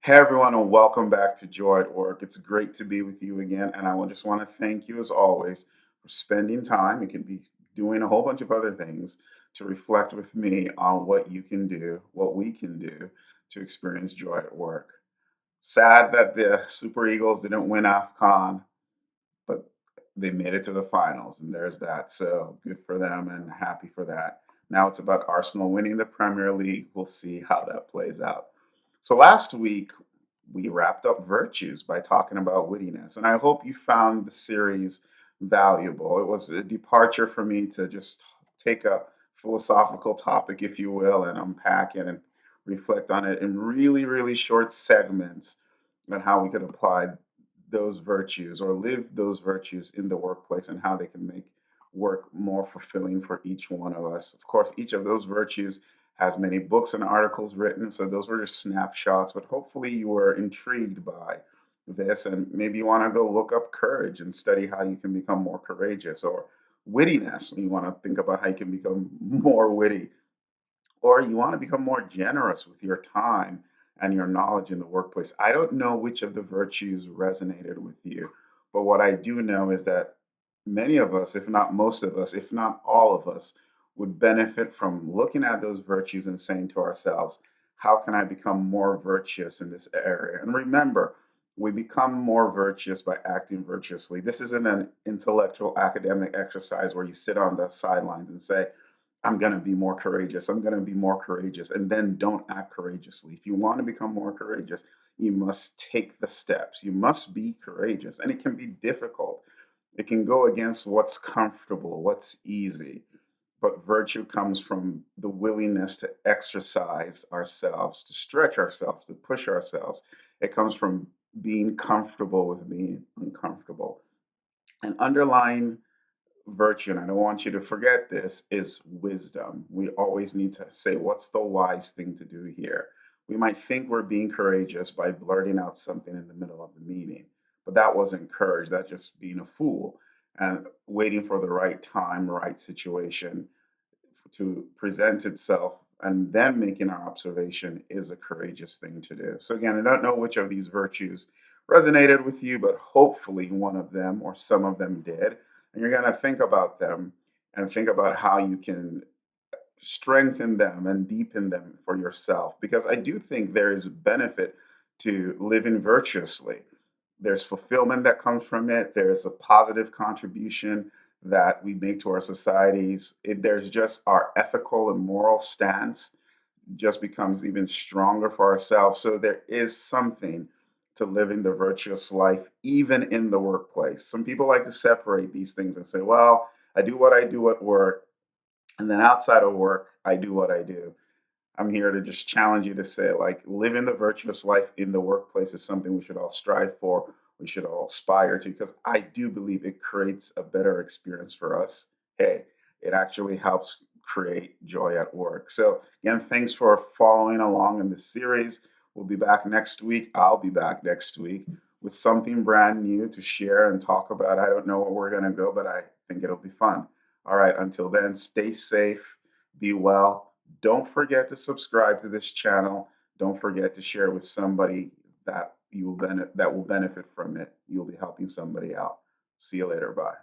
Hey everyone, and welcome back to Joy at Work. It's great to be with you again, and just want to thank you as always for spending time. You can be doing a whole bunch of other things to reflect with me on what you can do, what we can do to experience joy at work. Sad that the Super Eagles didn't win AFCON, but they made it to the finals, and there's that. So good for them and happy for that. Now it's about Arsenal winning the Premier League. We'll see how that plays out. So last week we wrapped up virtues by talking about wittiness, and I hope you found the series valuable. It was a departure for me to just take a philosophical topic, if you will, and unpack it and reflect on it in really, really short segments and how we could apply those virtues or live those virtues in the workplace and how they can make work more fulfilling for each one of us. Of course, each of those virtues has many books and articles written, so those were just snapshots, but hopefully you were intrigued by this and maybe you want to go look up courage and study how you can become more courageous, or wittiness, you want to think about how you can become more witty, or you want to become more generous with your time and your knowledge in the workplace. I don't know which of the virtues resonated with you, but what I do know is that many of us, if not most of us, if not all of us, would benefit from looking at those virtues and saying to ourselves, how can I become more virtuous in this area? And remember, we become more virtuous by acting virtuously. This isn't an intellectual academic exercise where you sit on the sidelines and say, I'm going to be more courageous. I'm going to be more courageous. And then don't act courageously. If you want to become more courageous, you must take the steps. You must be courageous. And it can be difficult. It can go against what's comfortable, what's easy. But virtue comes from the willingness to exercise ourselves, to stretch ourselves, to push ourselves. It comes from being comfortable with being uncomfortable. And underlying virtue, and I don't want you to forget this, is wisdom. We always need to say, what's the wise thing to do here? We might think we're being courageous by blurting out something in the middle of the meeting, but that wasn't courage, that's just being a fool and waiting for the right time, right situation to present itself, and then making our observation is a courageous thing to do. So, again, I don't know which of these virtues resonated with you, but hopefully one of them or some of them did. And you're going to think about them and think about how you can strengthen them and deepen them for yourself. Because I do think there is benefit to living virtuously. There's fulfillment that comes from it. There's a positive contribution that we make to our societies. There's just our ethical and moral stance just becomes even stronger for ourselves. So there is something to living the virtuous life, even in the workplace. Some people like to separate these things and say, well, I do what I do at work, and then outside of work, I do what I do. I'm here to just challenge you to say, like, living the virtuous life in the workplace is something we should all strive for. We should all aspire to, because I do believe it creates a better experience for us. Hey, it actually helps create joy at work. So, again, thanks for following along in this series. We'll be back next week. I'll be back next week with something brand new to share and talk about. I don't know where we're going to go, but I think it'll be fun. All right, until then, stay safe, be well. Don't forget to subscribe to this channel. Don't forget to share with somebody that will benefit from it. You'll be helping somebody out. See you later. Bye.